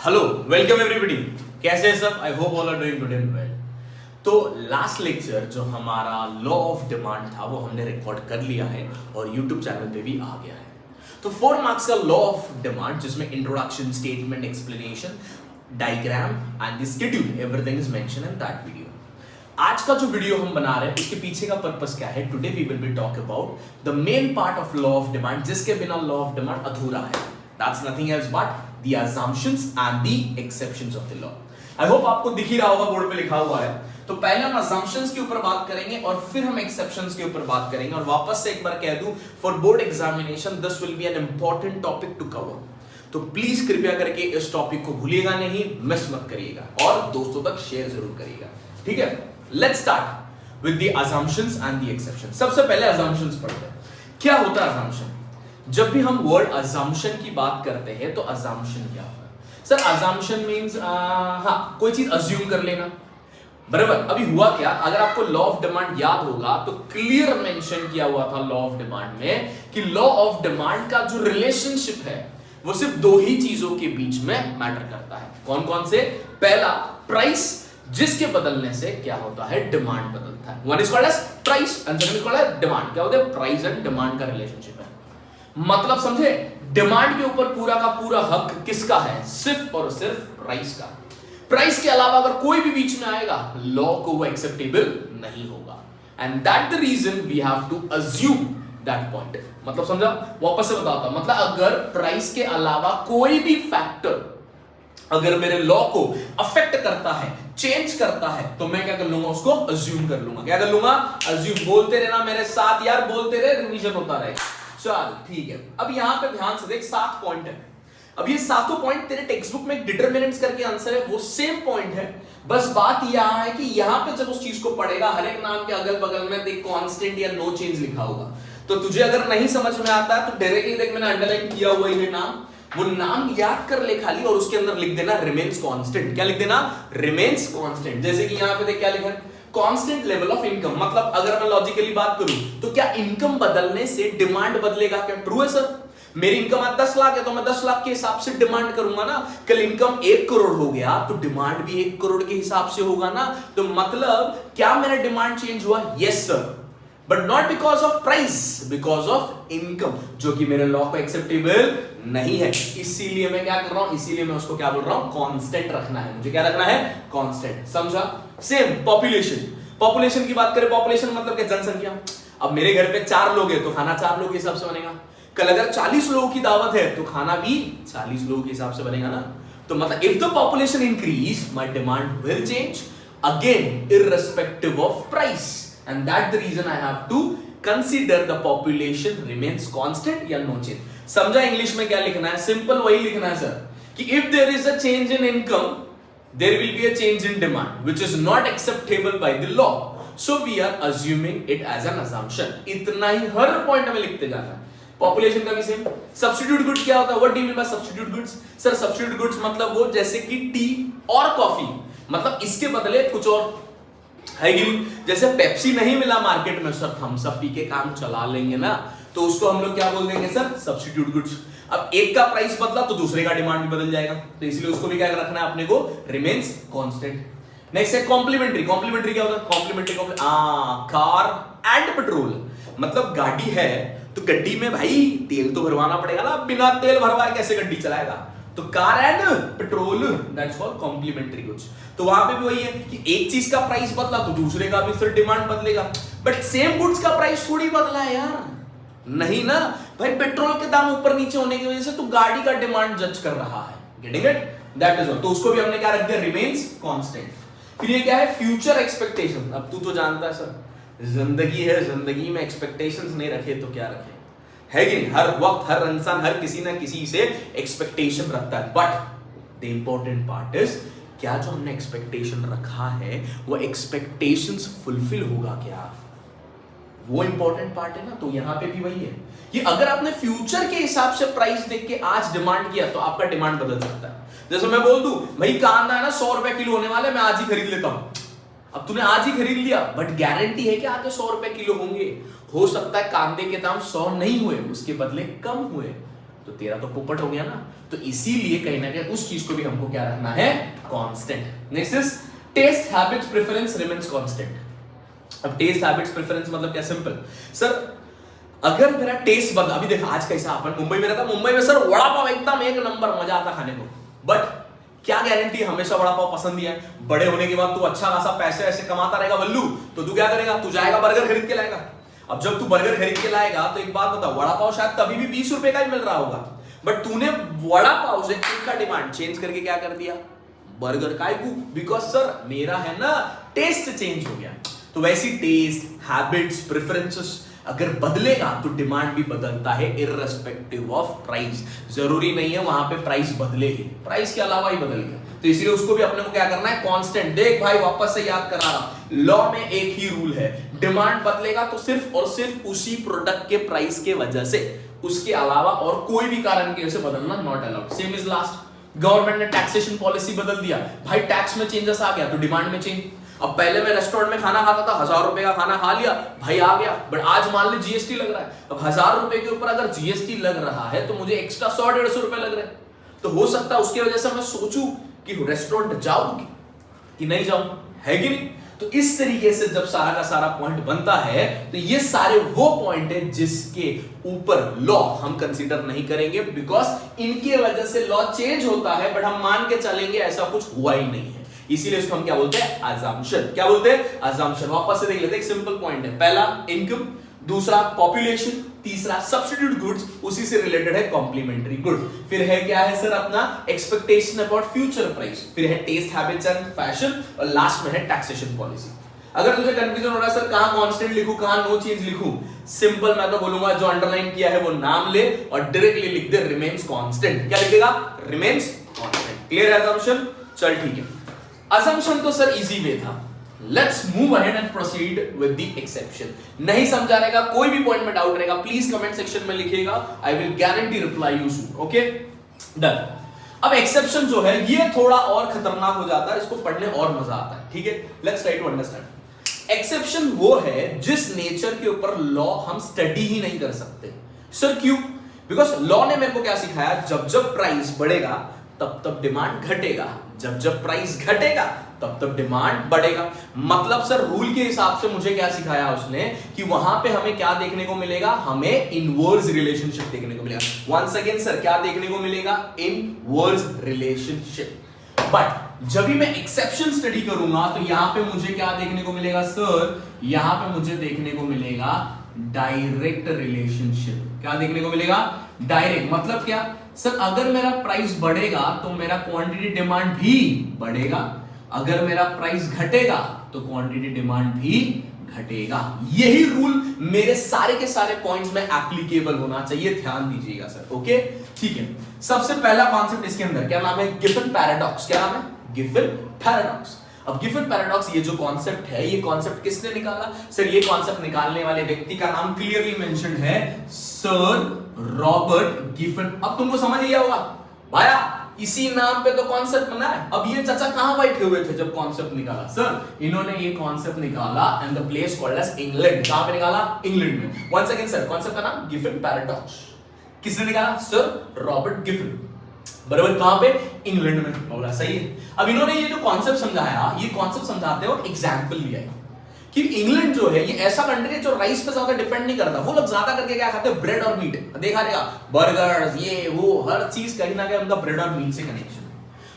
Hello welcome everybody. कैसे हैं सब? I hope all are doing good and well. तो लास्ट लेक्चर जो हमारा लॉ ऑफ डिमांड था वो हमने रिकॉर्ड कर लिया है और यूट्यूब चैनल पे भी आ गया है। तो 4 मार्क्स का लॉ ऑफ डिमांड जिसमें introduction, statement, explanation, diagram and the schedule everything is mention in that video. आज का जो वीडियो हम बना रहे हैं उसके पीछे का पर्पस क्या है? Today we will be talk about the main part of law of demand जिसके बिना लॉ ऑफ डिमांड अधूरा है। That's nothing else but the assumptions and the exceptions of the law. I hope आपको दिख ही रहा होगा, बोर्ड पे लिखा हुआ है। तो पहले हम assumptions के ऊपर बात करेंगे और फिर हम exceptions के ऊपर बात करेंगे। और वापस से एक बार कह दूं, for board examination this will be an important topic to cover. तो प्लीज कृपया करके इस टॉपिक को भूलिएगा नहीं, मिस मत करिएगा और दोस्तों तक शेयर जरूर करिएगा। ठीक है, let's start with the assumptions and the exceptions। सबसे पहले assumptions पढ़ते हैं। क्या होता है assumption? जब भी हम वर्ड अजम्पशन की बात करते हैं तो अजम्पशन क्या होता है? सर अजम्पशन मींस कोई चीज अज्यूम कर लेना, बराबर। अभी हुआ क्या, अगर आपको लॉ ऑफ डिमांड याद होगा तो क्लियर मेंशन किया हुआ था लॉ ऑफ डिमांड में कि लॉ ऑफ डिमांड का जो रिलेशनशिप है वो सिर्फ दो ही चीजों के बीच में मैटर करता है। कौन कौन से? पहला प्राइस, जिसके बदलने से क्या होता है? डिमांड बदलता है। One is called as price and second is called as demand. क्या होता है? प्राइस एंड डिमांड का रिलेशनशिप है। मतलब समझे, डिमांड के ऊपर पूरा का पूरा हक किसका है? सिर्फ और सिर्फ प्राइस का। प्राइस के अलावा अगर कोई भी बीच में आएगा लॉ को वो एक्सेप्टेबल नहीं होगा। And that the reason we have to assume that point. मतलब समझा? वापस से बताता हूं, मतलब अगर प्राइस के अलावा कोई भी फैक्टर अगर मेरे लॉ को अफेक्ट करता है, चेंज करता है, तो मैं क्या कर लूंगा? उसको अज्यूम कर लूंगा। क्या कर लूंगा? अज्यूम। बोलते रहना मेरे साथ यार, बोलते रहे, रिवीजन होता रहे। चल ठीक है, अब यहां पे ध्यान से देख, 7 पॉइंट है। अब ये सातों पॉइंट तेरे टेक्स्ट बुक में डिटरमिनेंट्स करके आंसर है, वो सेम पॉइंट है। बस बात यहां है कि यहां पे जब उस चीज को पढ़ेगा, हर एक नाम के अगल बगल में देख कांस्टेंट या नो चेंज लिखा होगा। तो तुझे अगर नहीं समझ में आता है तो डायरेक्टली देख, मैंने अंडरलाइन किया हुआ ये नाम, वो नाम याद कर ले खाली और उसके अंदर लिख देना रिमेन्स कांस्टेंट। क्या लिख देना? Remains constant. जैसे कि यहां पे देख क्या लिखा है? Constant level of income. मतलब अगर मैं लॉजिकली बात करूं तो क्या इनकम बदलने से डिमांड बदलेगा? क्या ट्रू है सर? मेरी इनकम आज 10 लाख है तो मैं 10 लाख के हिसाब से डिमांड करूंगा ना। कल इनकम 1 करोड़ हो गया तो डिमांड भी 1 करोड़ के हिसाब से होगा ना। तो मतलब क्या मेरा डिमांड चेंज हुआ? Yes sir, but not because of price, because of income, जो कि मेरे लॉ को एक्सेप्टेबल नहीं है। इसीलिए मैं क्या कर रहा हूं? इसीलिए मैं उसको क्या बोल रहा हूं? कांस्टेंट रखना है। मुझे क्या रखना है? कांस्टेंट। समझा? Same population. पॉपुलेशन की बात करें, पॉपुलेशन मतलब क्या? जनसंख्या। अब मेरे घर पे 4 लोग हैं तो खाना 4 लोग के हिसाब से बनेगा। कल अगर 40 लोगों की दावत है तो खाना भी 40 लोगों के हिसाब से बनेगा ना। तो मतलब if the population increase my demand will change again irrespective of price. And that's the reason I have to consider the population remains constant या no change। समझा? इंग्लिश में क्या लिखना है? सिंपल वही लिखना है सर कि if there is a change in income, there will be a change in demand, which is not acceptable by the law. So we are assuming it as an assumption। इतना ही हर point में लिखते जाना है। Population का भी same. Substitute good क्या होता है? What do you mean by substitute goods? Sir substitute goods मतलब वो जैसे कि टी और कॉफी, मतलब इसके बदले कुछ और है कि जैसे पेप्सी नहीं मिला मार्केट में, सर थम्स अप पी के काम चला लेंगे ना, तो उसको हम लोग क्या बोल देंगे सर? Substitute goods. अब एक का प्राइस बदला तो दूसरे का डिमांड भी बदल जाएगा, तो इसलिए उसको भी क्या रखना है अपने को? Remains constant. नेक्स्ट है कॉम्प्लीमेंट्री। कॉम्प्लीमेंट्री क्या होता है? Complementary car and petrol. मतलब गाड़ी है तो गड्डी में भाई तेल तो भरवाना पड़ेगा ना, बिना तेल भरवाए कैसे गड्डी चलाएगा? तो car and petrol, that's called complementary goods. तो वहां पे भी वही है कि एक चीज का प्राइस बदला तो दूसरे का भी फिर डिमांड बदलेगा, बट सेम गुड्स का प्राइस थोड़ी बदला है यार, नहीं ना भाई। पेट्रोल के दाम ऊपर नीचे होने की वजह से तो गाड़ी का डिमांड जज कर रहा है। Getting it? That is all. तो उसको भी हमने क्या रख दिया? Remains constant. फिर ये क्या है? Future expectation. अब तू तो जानता है सर, जिंदगी है, जिंदगी में एक्सपेक्टेशंस नहीं रखे तो क्या रखे, है कि नहीं? हर वक्त हर इंसान हर किसी ना किसी से एक्सपेक्टेशन रखता है, but the important part is क्या जो हमने एक्सपेक्टेशन रखा है वो एक्सपेक्टेशंस फुलफिल होगा क्या? वो इंपॉर्टेंट पार्ट है ना। तो यहां पे भी वही है कि अगर आपने फ्यूचर के हिसाब से प्राइस देख के आज डिमांड किया तो आपका डिमांड बदल सकता है। जैसे मैं बोल दूं भाई कांदा है ना 100 रुपए किलो होने वाले, मैं आज ही खरीद लेता हूं। अब तूने आज ही खरीद लिया, बट गारंटी है कि आगे 100 रुपए किलो होंगे। हो सकता है कांदे के दाम 100 नहीं हुए, उसके बदले कम हुए। तो तेरा तो पोपट हो गया ना। तो इसीलिए कहीं ना कहीं उस चीज को भी हमको क्या रखना है, constant. Next is taste habits preference remains constant. अब टेस्ट हैबिट्स प्रेफरेंस मतलब क्या, सिंपल सर, अगर मेरा टेस्ट बदला, अभी देखा आज कैसा अपन मुंबई में रहता, मुंबई में सर वड़ा पाव एकदम एक नंबर, मजा आता खाने को, बट क्या गारंटी हमेशा वड़ा पाव पसंद ही है। बड़े होने के बाद तू अच्छा खासा पैसे ऐसे कमाता रहेगा बल्लू, तो तू क्या करेगा, तू जाएगा बर्गर खरीद के लाएगा। अब जब तू बर्गर खरीद के लाएगा तो एक बात बता, वड़ा पाव शायद तभी भी 20 रुपए का ही मिल रहा होगा, बट तूने वड़ा पाव से इनका डिमांड चेंज करके क्या कर दिया, बर्गर। काय को, बिकॉज सर मेरा है ना टेस्ट चेंज हो गया। तो वैसी टेस्ट हैबिट्स प्रेफरेंसेस अगर बदलेगा तो डिमांड भी बदलता है, इररिस्पेक्टिव ऑफ प्राइस। जरूरी नहीं है वहां पे प्राइस बदले ही, प्राइस के अलावा ही बदल गया, तो इसलिए उसको भी अपने को क्या करना है, कांस्टेंट। देख भाई वापस से याद करा रहा, लॉ में एक ही रूल है, डिमांड बदलेगा तो सिर्फ और सिर्फ उसी प्रोडक्ट के प्राइस के वजह से, उसके अलावा और कोई भी कारण की वजह से बदलना not allowed. Same is last, government ने टैक्सेशन पॉलिसी बदल दिया, भाई टैक्स में चेंजेस आ गया तो डिमांड में चेंज। अब पहले मैं रेस्टोरेंट में खाना खाता था, 1000 रुपए का खाना खा लिया, भाई आ गया, बट आज मान ली जीएसटी लग रहा है। अब 1000 रुपए के ऊपर अगर जीएसटी लग रहा है तो मुझे एक्स्ट्रा 100-150 रुपए लग रहे हैं, तो हो सकता है उसकी वजह से मैं सोचूं कि रेस्टोरेंट जाऊं कि नहीं जाऊं, है कि नहीं। तो इस तरीके से जब सारा का सारा पॉइंट बनता है तो ये सारे वो पॉइंट है जिसके ऊपर लॉ हम कंसीडर नहीं करेंगे, बिकॉज इनके वजह से लॉ चेंज होता है, बट हम मान के चलेंगे ऐसा कुछ हुआ ही नहीं है, इसीलिए इसको हम क्या बोलते हैं, अजम्पशन। क्या बोलते हैं, अजम्पशन। वापस से देख लेते हैं, एक सिंपल पॉइंट है, पहला इनकम, दूसरा पॉपुलेशन, तीसरा सब्स्टिट्यूट गुड्स, उसी से रिलेटेड है कॉम्प्लीमेंट्री गुड्स, फिर है क्या है सर अपना एक्सपेक्टेशन अबाउट फ्यूचर प्राइस, फिर है टेस्ट हैबिट्स एंड फैशन, और लास्ट में है टैक्सेशन पॉलिसी। अगर तुझे कंफ्यूजन हो रहा है सर कहां कांस्टेंट लिखूं कहां नो चेंज लिखूं, सिंपल मैं तो बोलूंगा जो अंडरलाइन किया है वो नाम ले और डायरेक्टली लिख दे रिमेन्स कांस्टेंट। क्या लिखेगा, रिमेन्स कांस्टेंट। क्लियर है असम्पशन, चल ठीक है। असम्पशन तो सर इजी वे था, let's move ahead and proceed with the exception. नहीं समझा रहेगा, कोई भी पॉइंट में डाउट रहेगा, प्लीज कमेंट सेक्शन में लिखिएगा, I will guarantee reply you soon. Okay done. अब एक्सेप्शन जो है ये थोड़ा और खतरनाक हो जाता है, इसको पढ़ने और मजा आता है, ठीक है। Let's try to understand. Exception वो है जिस नेचर के ऊपर लॉ हम स्टडी ही नहीं कर सकते। सर क्यों, बिकॉज लॉ ने मेरे को क्या सिखाया, जब जब प्राइस बढ़ेगा तब तब डिमांड घटेगा, जब जब प्राइस घटेगा तब तब डिमांड बढ़ेगा। मतलब सर रूल के हिसाब से मुझे क्या सिखाया उसने कि वहां पे हमें क्या देखने को मिलेगा, हमें इनवर्स रिलेशनशिप देखने को मिलेगा। वंस अगेन सर क्या देखने को मिलेगा, इनवर्स रिलेशनशिप। बट जब भी मैं एक्सेप्शन स्टडी करूंगा तो यहां पे मुझे क्या देखने को मिलेगा सर, यहां पे मुझे देखने को मिलेगा डायरेक्ट रिलेशनशिप। क्या देखने को मिलेगा, डायरेक्ट। मतलब क्या सर, अगर मेरा प्राइस बढ़ेगा तो मेरा क्वांटिटी डिमांड भी बढ़ेगा, अगर मेरा प्राइस घटेगा तो क्वांटिटी डिमांड भी घटेगा। यही रूल मेरे सारे के सारे पॉइंट्स में एप्लीकेबल होना चाहिए, ध्यान दीजिएगा सर। ओके ठीक है। सबसे पहला कॉन्सेप्ट इसके अंदर क्या नाम है, गिफन पैराडॉक्स। क्या नाम है, गिफन पैराडॉक्स। अब गिफन पैराडॉक्स ये जो कॉन्सेप्ट है, ये कॉन्सेप्ट किसने निकाला सर, ये कॉन्सेप्ट निकालने वाले व्यक्ति का नाम क्लियरली मेंशन्ड है, सर रॉबर्ट गिफन। अब तुमको समझ ही होगा भाया, इसी नाम पे तो कॉन्सेप्ट बना है। अब ये चाचा कहां बैठे हुए थे जब कॉन्सेप्ट निकाला सर, इन्होंने ये कॉन्सेप्ट निकाला and the place called as England. कहां पे निकाला, इंग्लैंड में। वंस अगेन सर कॉन्सेप्ट का नाम गिफन पैराडॉक्स, किसने निकाला सर, रॉबर्ट गिफन। बराबर, कहां पे, इंग्लैंड में। बोला सही है। अब इन्होंने ये जो कॉन्सेप्ट समझाया, ये कॉन्सेप्ट समझाते हैं और एग्जांपल लिया है कि इंग्लैंड जो है ये ऐसा कंट्री है जो राइस पे ज्यादा डिपेंड नहीं करता। वो लोग ज्यादा करके क्या खाते हैं, ब्रेड और मीट। देखा रहेगा बर्गर्स ये वो हर चीज कहीं ना कहीं उनका ब्रेड और मीट से कनेक्शन।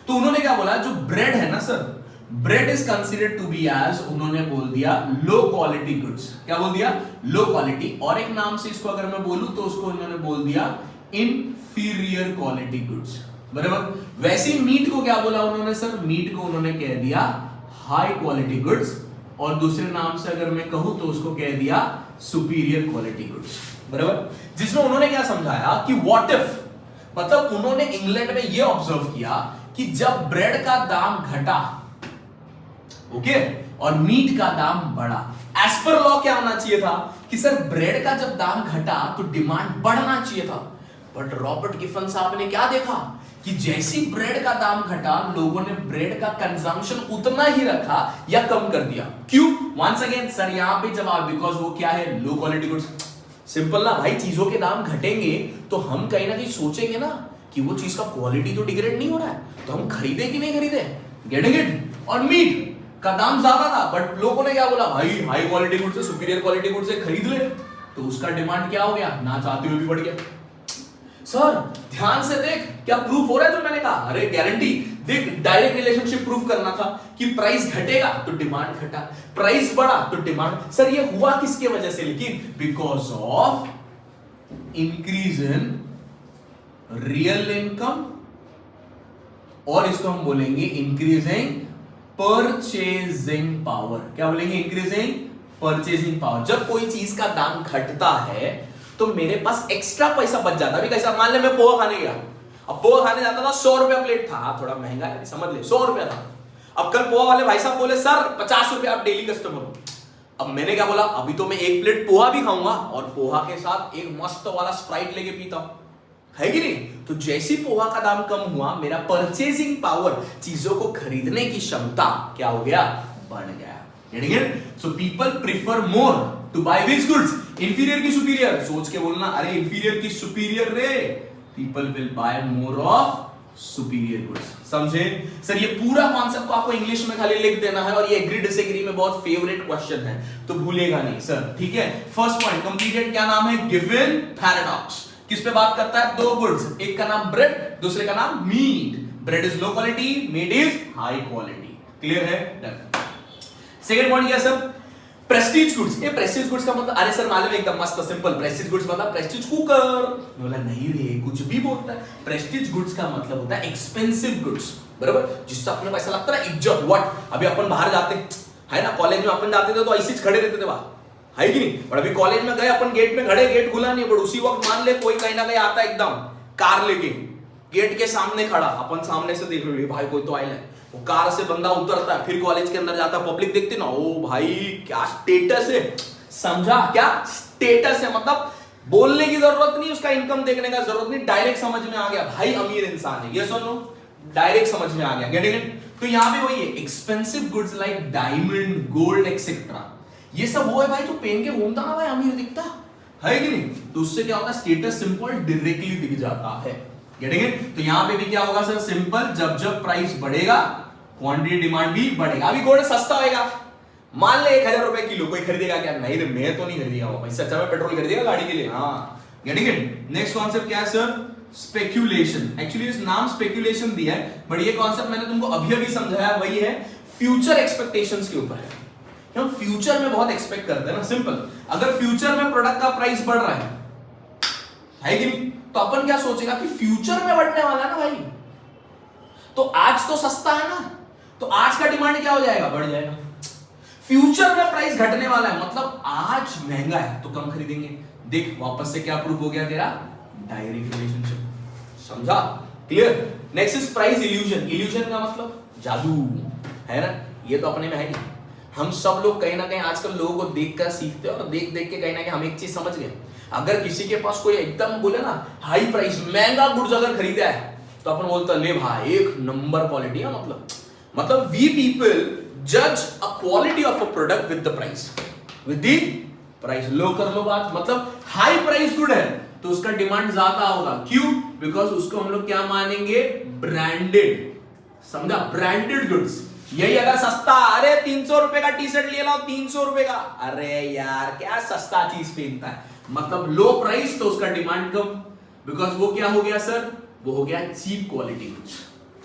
तो उन्होंने क्या बोला, जो ब्रेड है ना sir, bread is considered to be as, उन्होंने बोल दिया लो क्वालिटी गुड्स। क्या बोल दिया, लो क्वालिटी। और एक नाम से इसको अगर मैं बोलूं तो उसको उन्होंने बोल दिया इंफीरियर क्वालिटी गुड्स। बराबर। वैसे मीट को क्या बोला उन्होंने सर, मीट को उन्होंने कह दिया हाई क्वालिटी गुड्स, और दूसरे नाम से अगर मैं कहूं तो उसको कह दिया सुपीरियर क्वालिटी गुड्स। बराबर। जिसमें उन्होंने क्या समझाया कि व्हाट इफ, मतलब उन्होंने इंग्लैंड में यह ऑब्जर्व किया कि जब ब्रेड का दाम घटा, ओके, और मीट का दाम बढ़ा, एज पर लॉ क्या होना चाहिए था कि सर ब्रेड का जब दाम घटा तो डिमांड बढ़ना चाहिए था। बट रॉबर्ट गिफन साहब ने क्या देखा कि जैसी ब्रेड का दाम घटा, लोगों ने ब्रेड का कंजम्पशन उतना ही रखा या कम कर दिया। क्यों, वंस अगेन सर यहां पे जवाब, बिकॉज वो क्या है, लो क्वालिटी गुड्स। सिंपल ना भाई, चीजों के दाम घटेंगे तो हम कहीं ना कहीं सोचेंगे ना कि वो चीज का क्वालिटी तो डिग्रेड नहीं हो रहा है, तो हम खरीदे कि नहीं खरीदे। Getting it? और मीट का दाम ज्यादा था बट लोगों ने क्या बोला, भाई हाई क्वालिटी गुड से सुपीरियर क्वालिटी गुड से खरीद ले, तो उसका डिमांड क्या हो गया, ना चाहते हुए भी बढ़ गया। सर ध्यान से देख, क्या प्रूफ हो रहा है जो मैंने कहा? अरे गारंटी देख, डायरेक्ट रिलेशनशिप प्रूफ करना था कि प्राइस घटेगा तो डिमांड घटा, प्राइस बढ़ा तो डिमांड। सर ये हुआ किसके वजह से? लेकिन because of increase in real income, और इसको हम बोलेंगे इंक्रीजिंग परचेजिंग पावर। क्या बोलेंगे? Increasing purchasing power. जब कोई चीज का दाम घटता है तो मेरे पास एक्स्ट्रा पैसा बच जाता है। अभी कैसा, मान ले मैं पोहा खाने गया, अब पोहा खाने जाता था 100 रुपया प्लेट था, थोड़ा महंगा है समझ ले, 100 रुपया था। अब कल पोहा वाले भाई साहब बोले सर 50 रुपया, आप डेली कस्टमर हो। अब मैंने क्या बोला, अभी तो मैं एक प्लेट पोहा भी खाऊंगा और पोहा के साथ एक मस्त वाला स्प्राइट लेके पीता हूं, है कि नहीं? तो जैसी पोहा का दाम कम हुआ, मेरा परचेजिंग पावर, चीजों को खरीदने की क्षमता क्या हो गया, बढ़ गया। So people prefer more to buy which goods, inferior की सुपीरियर, सोच के बोलना, अरे इंफीरियर की सुपीरियर रे, people will buy more of superior goods. समझे? सर ये पूरा कॉन्सेप्ट को आपको इंग्लिश में खाली लिख देना है, और ये एग्री डिसएग्री में बहुत फेवरेट क्वेश्चन है, तो भूलेगा नहीं सर, ठीक है? First point completed. क्या नाम है? Given paradox. किस पे बात करता है? दो गुड्स, एक का नाम ब्रेड, दूसरे का नाम meat. Bread is low quality, meat is high quality. Clear है? डन। सेकंड पॉइंट क्या सर? Prestige goods. ये प्रेस्टीज गुड्स का मतलब, अरे सर मालूम है एकदम मस्त सिंपल, प्रेस्टीज गुड्स मतलब प्रेस्टीज कुकर। बोला नहीं रे, कुछ भी बोलता है। प्रेस्टीज गुड्स का मतलब होता है एक्सपेंसिव गुड्स, बराबर, जिससे अपने को ऐसा लगता है इज्जत। व्हाट, अभी अपन बाहर जाते है ना, कॉलेज में अपन जाते थे तो ऐसे खड़े रहते थे वहां, है कि नहीं? और अभी कॉलेज में गए अपन, गेट में खड़े, गेट खुला नहीं, बट उसी वक्त मान ले कोई कहीं ना कहीं आता है एकदम कार लेके, गेट के सामने खड़ा, अपन सामने से देख रहे भाई कोई तो आया है, वो कार से बंदा उतरता है, फिर कॉलेज के अंदर जाता है, पब्लिक देखते ना, ओ भाई क्या स्टेटस है, समझा? क्या स्टेटस है, मतलब बोलने की जरूरत नहीं, उसका इनकम देखने का जरूरत नहीं, डायरेक्ट समझ में आ गया भाई अमीर इंसान है, यस और नो? डायरेक्ट समझ में आ गया। Getting it? तो यहां पे वही है, expensive goods like diamond, gold etcetera, ये सब वो है भाई जो पहन के घूमता ना भाई अमीर दिखता है कि नहीं? तो उससे क्या होता है, स्टेटस सिंपल डायरेक्टली दिख जाता है। Getting it? तो यहां पे भी क्या होगा सर, सिंपल, जब जब प्राइस बढ़ेगा क्वांटिटी डिमांड भी बढ़ेगा। अभी गोल्ड सस्ता होएगा, मान ले 1000 रुपए किलो, कोई खरीदेगा क्या? नहीं रे, मैं तो नहीं खरीदेगा भाई, सच्चा में पेट्रोल खरीदेगा गाड़ी के लिए। हाँ, गेटिंग इट? नेक्स्ट कॉन्सेप्ट क्या है सर? स्पेक्यूलेशन। एक्चुअली इस नाम स्पेक्यूलेशन दिया है, बट ये कॉन्सेप्ट मैंने तुमको अभी अभी समझाया, वही है फ्यूचर एक्सपेक्टेशंस के ऊपर है। हम फ्यूचर में बहुत एक्सपेक्ट करते हैं ना, सिंपल, अगर फ्यूचर में प्रोडक्ट का प्राइस बढ़ रहा है कि नहीं, तो अपन क्या सोचेगा कि फ्यूचर में बढ़ने वाला है ना भाई, तो आज तो सस्ता है ना, तो आज का डिमांड क्या हो जाएगा, बढ़ जाएगा। फ्यूचर में प्राइस घटने वाला है, मतलब आज महंगा है तो कम खरीदेंगे। देख वापस से क्या प्रूफ हो गया तेरा, डायरेक्ट रिलेशनशिप। समझा? Clear? Next is price illusion. Illusion का मतलब जादू है ना, ये तो अपने में है नहीं। हम सब लोग कहीं ना कहीं आजकल लोगों को देखकर सीखते हैं, और देख देख के कहीं ना कहीं हम एक चीज समझ गए, अगर किसी के पास कोई एकदम बोले ना हाई प्राइस महंगा गुड्स अगर खरीदा है, तो अपन बोलते हैं ले भाई एक नंबर क्वालिटी है, मतलब वी पीपल जज a quality of a product with the price, with the price. लो कर लो बात, मतलब हाई प्राइस गुड है तो उसका डिमांड ज्यादा होगा, क्यों? बिकॉज उसको हम लोग क्या मानेंगे, ब्रांडेड। समझा? Branded goods. यही अगर सस्ता, अरे 300 रुपए का टी शर्ट ले लाओ, 300 रुपए का, अरे यार क्या सस्ता चीज पहनता है, मतलब लो प्राइस तो उसका डिमांड कम, बिकॉज वो क्या हो गया सर, वो हो गया चीप क्वालिटी गुड्स।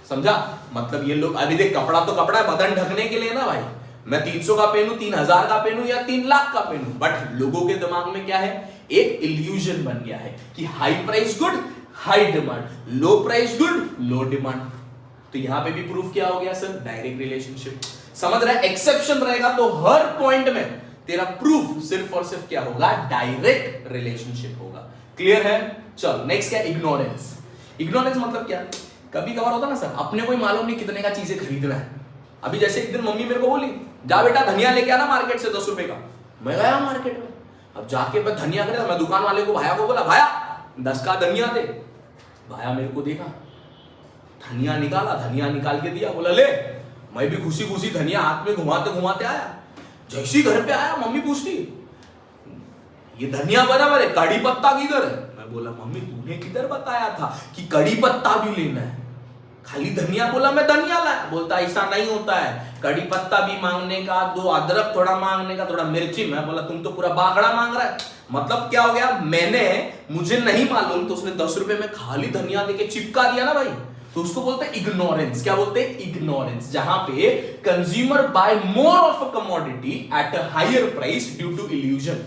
समझा? मतलब ये लोग, अभी देख कपड़ा तो कपड़ा है, बदन ढकने के लिए ना भाई, मैं 300 का पहनूं, 3000 का पहनूं या 3 लाख का पहनूं, बट लोगों के दिमाग में क्या है, एक इल्यूजन बन गया है कि high price good high demand, low price good low demand. तो यहां पे भी प्रूफ क्या हो गया सर, डायरेक्ट रिलेशनशिप। समझ रहा है? एक्सेप्शन रहेगा तो हर पॉइंट में तेरा प्रूफ सिर्फ और सिर्फ क्या होगा, डायरेक्ट रिलेशनशिप होगा। क्लियर है? चल नेक्स्ट क्या, इग्नोरेंस। इग्नोरेंस मतलब क्या, कभी कभार होता ना सर, अपने कोई मालूम नहीं कितने का चीजें खरीदना है। अभी जैसे एक दिन मम्मी मेरे को बोली, जा बेटा धनिया लेके आना मार्केट से 10 रुपए का। मैं गया मार्केट में, अब जाके मैं धनिया खरीदा, मैं दुकान वाले को, भाया को बोला, भाया 10 का धनिया दे। भाया मेरे को देखा, धनिया निकाला, धनिया निकाल के दिया, बोला ले। मैं भी खुशी खुशी धनिया हाथ में घुमाते घुमाते आया। जैसे घर पे आया मम्मी पूछती, ये धनिया बराबर है, कड़ी पत्ता किधर है? मैं बोला मम्मी तूने किधर बताया था कि कड़ी पत्ता भी लेना है, खाली धनिया बोला मैं धनिया लाया। बोलता ऐसा नहीं होता है, कड़ी पत्ता भी मांगने का, 2 अदरक थोड़ा मांगने का, थोड़ा मिर्ची। मैं बोला तुम तो पूरा बागड़ा मांग रहा है। मतलब क्या हो गया, मुझे नहीं मालूम तो उसने 10 रुपए में खाली धनिया देके चिपका दिया ना भाई, तो उसको बोलते हैं इग्नोरेंस। क्या बोलते हैं? इग्नोरेंस। जहां पे consumer buy more of a commodity at a higher price due to illusion.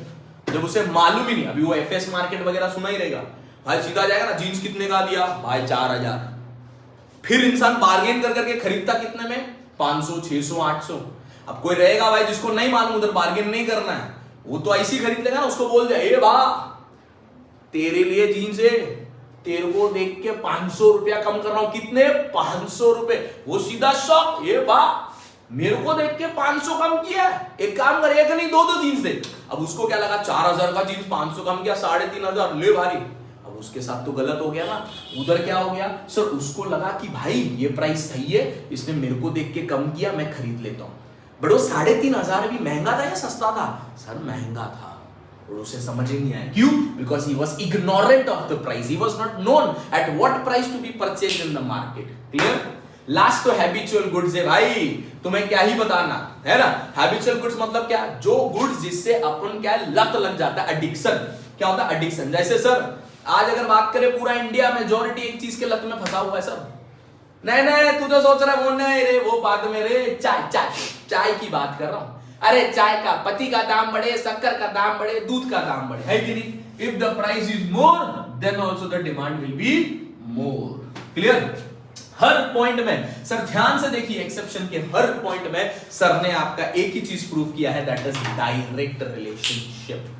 जब उसे मालूम ही नहीं, अभी वो एफएस मार्केट वगैरह सुना ही रहेगा भाई, सीधा जाएगा ना जीन्स कितने का दिया भाई 4000, फिर इंसान बार्गेन कर करके खरीदता कितने में 500 600 800। अब कोई रहेगा भाई जिसको नहीं मालूम उधर बार्गेन नहीं करना है, वो तो ऐसी खरीद लेगा ना, उसको बोल दे ए बा तेरे लिए जीन्स है, तेरे को देख के 500 रुपया कम कर रहा हूं। कितने? 500 रुपए। वो सीधा शॉक, ये बा मेरे को देख के 500 कम किया है, एक काम कर एक नहीं 2 जीन्स दे। अब उसको क्या लगा 4000 का जीन्स 500 कम किया 3500 ले भारी। अब उसके साथ तो गलत हो गया ना। उधर क्या हो गया सर, उसको लगा कि भाई ये प्राइस सही है, इसने मेरे को देख के कम किया, मैं खरीद लेता हूं। बट वो 3500 भी महंगा था या सस्ता था? सर महंगा था, और उसे समझ ही नहीं आया। क्यों? Because he was ignorant of the price, he was not known at what price to be purchased in the market. Clear? Last तो हैबिचुअल गुड्स है भाई, तुम्हें क्या ही बताना है ना। हैबिचुअल गुड्स मतलब क्या? जो गुड्स जिससे अपन क्या लत लग जाता है, एडिक्शन। क्या होता है? एडिक्शन। जैसे सर आज अगर बात करें पूरा इंडिया मेजॉरिटी एक चीज के लत में फंसा हुआ है सर। नहीं तू तो सोच रहा है वो नहीं रे, वो बात में रे, चाय की बात कर रहा हूं। अरे चाय का पत्ती का दाम बढ़े, शक्कर का दाम बढ़े, दूध का दाम बढ़े, है कि नहीं? If the price is more than also the demand will be more. Clear? Her point में सर ध्यान से देखिए, एक्सेप्शन के हर पॉइंट में सर ने आपका एक ही चीज प्रूव किया है, that is direct relationship.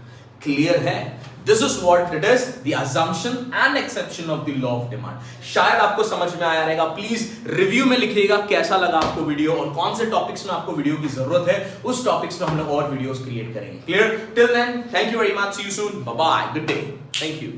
Clear है? This is what it is, the assumption and exception of the law of demand. शायद आपको समझ में आया रहेगा। प्लीज रिव्यू में लिखिएगा कैसा लगा आपको वीडियो, और कौन से टॉपिक्स में आपको वीडियो की जरूरत है, उस टॉपिक्स में हम लोग और वीडियोस क्रिएट करेंगे। Clear? Till then thank you very much, see you soon, bye bye, good day, thank you.